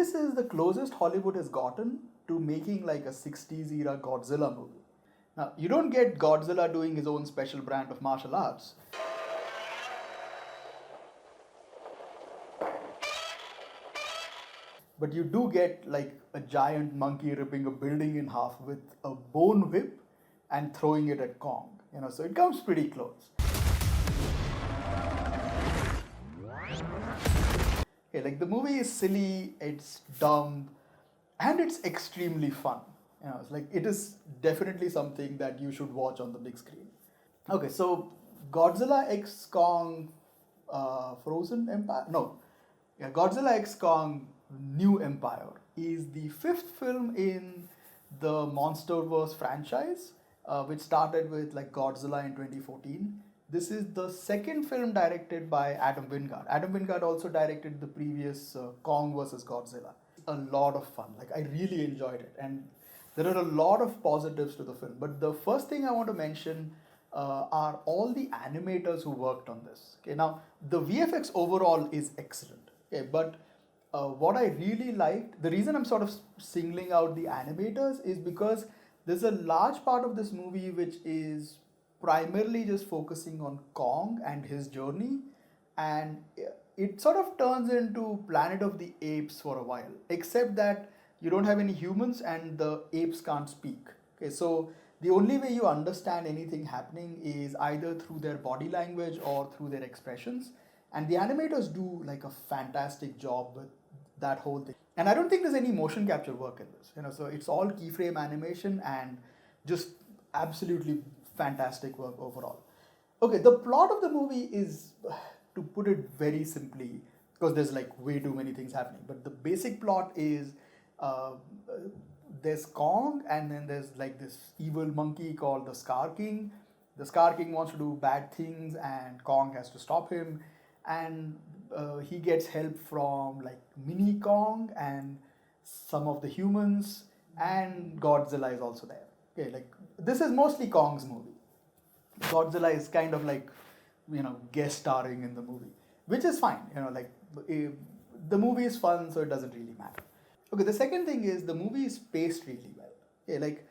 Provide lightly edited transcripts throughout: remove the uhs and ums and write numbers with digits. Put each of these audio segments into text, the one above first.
this is the closest Hollywood has gotten to making like a 60s era Godzilla movie. Now, you don't get Godzilla doing his own special brand of martial arts, but you do get like a giant monkey ripping a building in half with a bone whip and throwing it at Kong. So it comes pretty close. Okay, like the movie is silly, it's dumb, and it's extremely fun. It's like it is definitely something that you should watch on the big screen. Okay, so Godzilla X Kong Frozen Empire? No. Yeah, Godzilla X Kong New Empire is the fifth film in the Monsterverse franchise, which started with like Godzilla in 2014. This is the second film directed by Adam Wingard. Adam Wingard also directed the previous Kong vs. Godzilla. A lot of fun. Like I really enjoyed it, and there are a lot of positives to the film. But the first thing I want to mention are all the animators who worked on this. Okay, now the VFX overall is excellent. Okay, but what I really liked, the reason I'm sort of singling out the animators is because there's a large part of this movie which is primarily just focusing on Kong and his journey, and it sort of turns into Planet of the Apes for a while, except that you don't have any humans and the apes can't speak. Okay, so the only way you understand anything happening is either through their body language or through their expressions, and the animators do like a fantastic job with that whole thing. And I don't think there's any motion capture work in this, so it's all keyframe animation and just absolutely fantastic work overall. Okay, the plot of the movie is, to put it very simply, because there's like way too many things happening, but the basic plot is uh, there's Kong, and then there's like this evil monkey called the Scar King. The Scar King wants to do bad things, and Kong has to stop him. And he gets help from like Mini Kong and some of the humans, and Godzilla is also there. Okay, like this is mostly Kong's movie. Godzilla is kind of like guest starring in the movie, which is fine. The movie is fun, so it doesn't really matter. Okay, the second thing is the movie is paced really well. Okay, like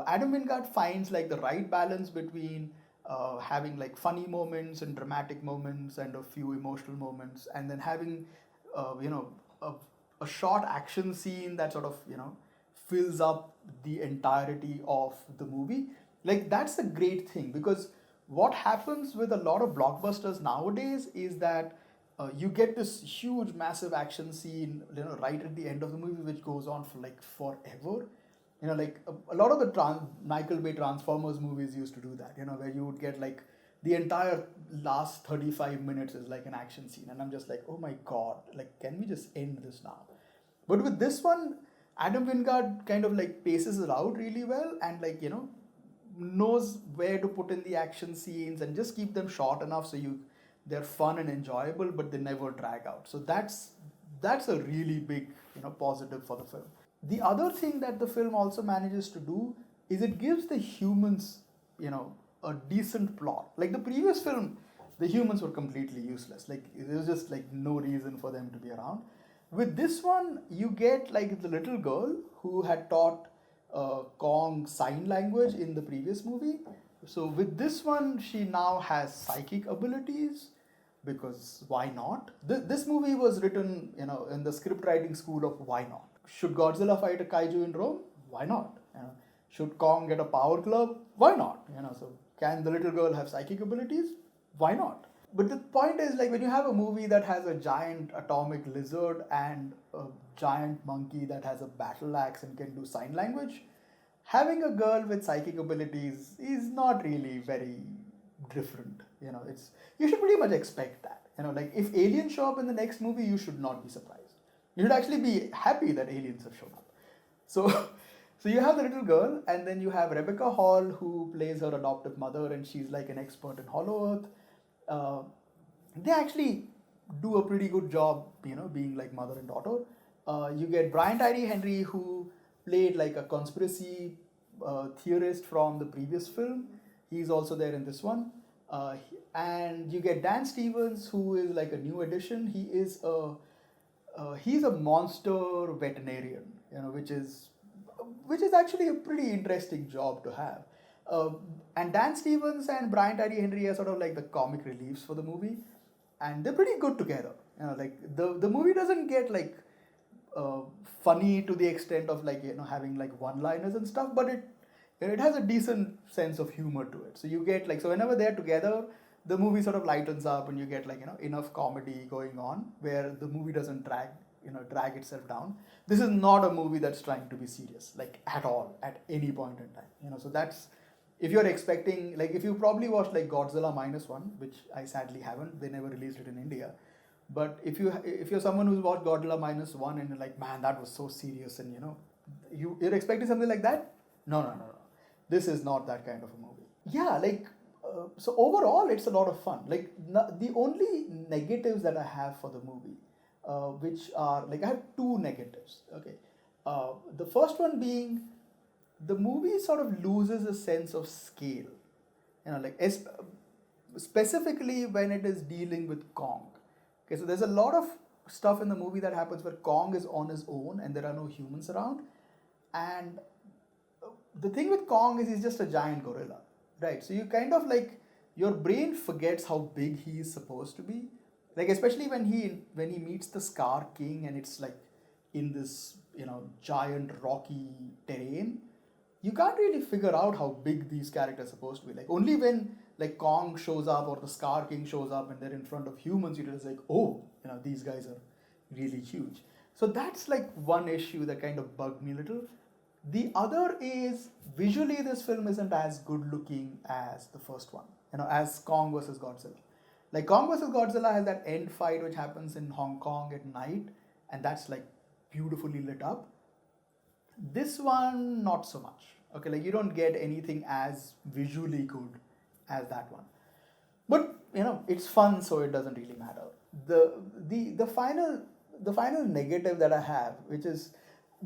Adam Wingard finds like the right balance between having like funny moments and dramatic moments and a few emotional moments, and then having a short action scene that sort of fills up the entirety of the movie. Like that's a great thing, because what happens with a lot of blockbusters nowadays is that you get this huge massive action scene right at the end of the movie, which goes on for like forever. Like a lot of the Michael Bay Transformers movies used to do that, where you would get like the entire last 35 minutes is like an action scene, and I'm just like, oh my god, like can we just end this now? But with this one, Adam Wingard kind of like paces it out really well, and like knows where to put in the action scenes and just keep them short enough so they're fun and enjoyable, but they never drag out. So that's a really big positive for the film. The other thing that the film also manages to do is it gives the humans a decent plot. Like the previous film, the humans were completely useless. Like there was just like no reason for them to be around. With this one, you get like the little girl who had taught Kong sign language in the previous movie. So with this one, she now has psychic abilities, because why not? This movie was written, in the script writing school of why not. Should Godzilla fight a kaiju in Rome? Why not? Should Kong get a power club? Why not? So can the little girl have psychic abilities? Why not? But the point is, like, when you have a movie that has a giant atomic lizard and a giant monkey that has a battle axe and can do sign language, having a girl with psychic abilities is not really very different. It's, you should pretty much expect that. Like if aliens show up in the next movie, you should not be surprised. You should actually be happy that aliens have shown up. So, so you have the little girl, and then you have Rebecca Hall, who plays her adoptive mother, and she's like an expert in Hollow Earth. They actually do a pretty good job, being like mother and daughter. You get Brian Tyree Henry, who played like a conspiracy theorist from the previous film. He's also there in this one. And you get Dan Stevens, who is like a new addition. He is a he's a monster veterinarian, which is actually a pretty interesting job to have. Uh, and Dan Stevens and Brian Tyree Henry are sort of like the comic reliefs for the movie, and they're pretty good together. Like the movie doesn't get like uh, funny to the extent of like having like one-liners and stuff, but it has a decent sense of humor to it. So you get like, so whenever they're together, the movie sort of lightens up, and you get like enough comedy going on where the movie doesn't drag itself down. This is not a movie that's trying to be serious like at all at any point in time. So that's, if you're expecting, like, if you probably watched like Godzilla minus one, which I sadly haven't, they never released it in India. But if you're someone who's watched Godzilla minus one and you're like, man, that was so serious, and you're expecting something like that, no, no, no, no, this is not that kind of a movie. Yeah, like, so overall, it's a lot of fun. Like, the only negatives that I have for the movie, which are like, I have two negatives. Okay, the first one being, the movie sort of loses a sense of scale. Like specifically when it is dealing with Kong. Okay, so there's a lot of stuff in the movie that happens where Kong is on his own and there are no humans around, and the thing with Kong is he's just a giant gorilla, right? So you kind of like, your brain forgets how big he is supposed to be. Like, especially when he meets the Scar King and it's like in this giant rocky terrain, you can't really figure out how big these characters are supposed to be. Like, only when like Kong shows up or the Scar King shows up and they're in front of humans, you realize like, oh, these guys are really huge. So that's like one issue that kind of bugged me a little. The other is, visually this film isn't as good looking as the first one, as Kong versus Godzilla. Like, Kong versus Godzilla has that end fight which happens in Hong Kong at night, and that's like beautifully lit up. This one, not so much. Okay, like, you don't get anything as visually good as that one. But it's fun, so it doesn't really matter. The final negative that I have, which is,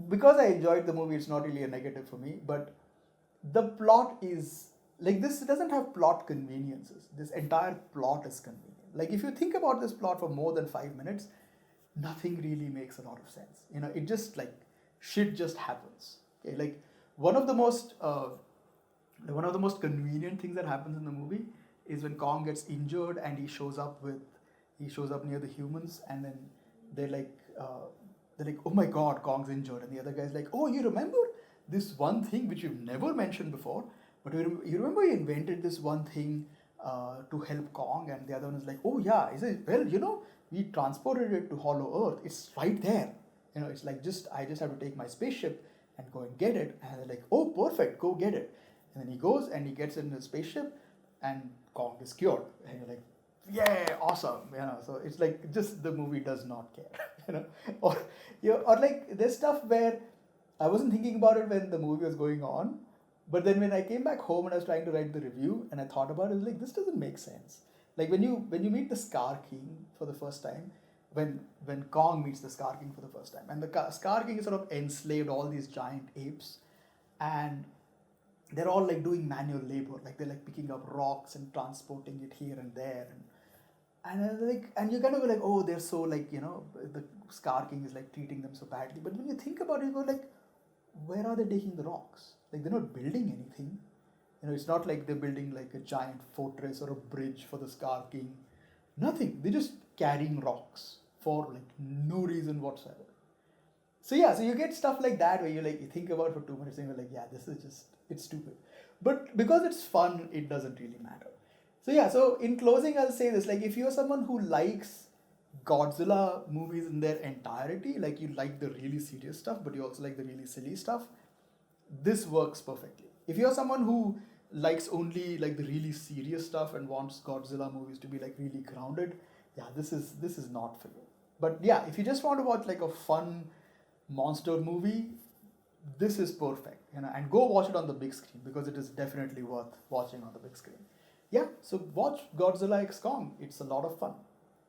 because I enjoyed the movie, it's not really a negative for me, but the plot is like, this doesn't have plot conveniences. This entire plot is convenient. Like, if you think about this plot for more than 5 minutes, nothing really makes a lot of sense. It just like, shit just happens. Okay, like, one of the most convenient things that happens in the movie is when Kong gets injured and he shows up near the humans, and then they're like, oh my god, Kong's injured, and the other guy's like, oh, you remember this one thing which you've never mentioned before, but you remember you invented this one thing to help Kong, and the other one is like, oh yeah, he says, well, we transported it to Hollow Earth, it's right there, it's like, I just have to take my spaceship and go and get it, and they're like, oh, perfect, go get it, and then he goes and he gets in the spaceship, and Kong is cured, and you're like, yeah, awesome, so it's like, just the movie does not care, or like, there's stuff where I wasn't thinking about it when the movie was going on, but then when I came back home and I was trying to write the review and I thought about it, I was like, this doesn't make sense. Like, when you meet the Scar King for the first time, when Kong meets the Scar King for the first time, and the Scar King is sort of enslaved all these giant apes, and they're all like doing manual labor, like they're like picking up rocks and transporting it here and there, and you kind of go like, oh, they're so like, the Scar King is like treating them so badly. But when you think about it, you go like, where are they taking the rocks? Like, they're not building anything. It's not like they're building like a giant fortress or a bridge for the Scar King. Nothing. They're just carrying rocks for like no reason whatsoever. So yeah, so you get stuff like that where you think about it for 2 minutes and you're like, yeah, this is just, it's stupid. But because it's fun, it doesn't really matter. So yeah, so in closing, I'll say this, like, if you're someone who likes Godzilla movies in their entirety, like, you like the really serious stuff, but you also like the really silly stuff, this works perfectly. If you're someone who likes only like the really serious stuff and wants Godzilla movies to be like really grounded, yeah, this is not for you. But yeah, if you just want to watch like a fun monster movie, this is perfect, and go watch it on the big screen, because it is definitely worth watching on the big screen. Yeah, so watch Godzilla x Kong. It's a lot of fun.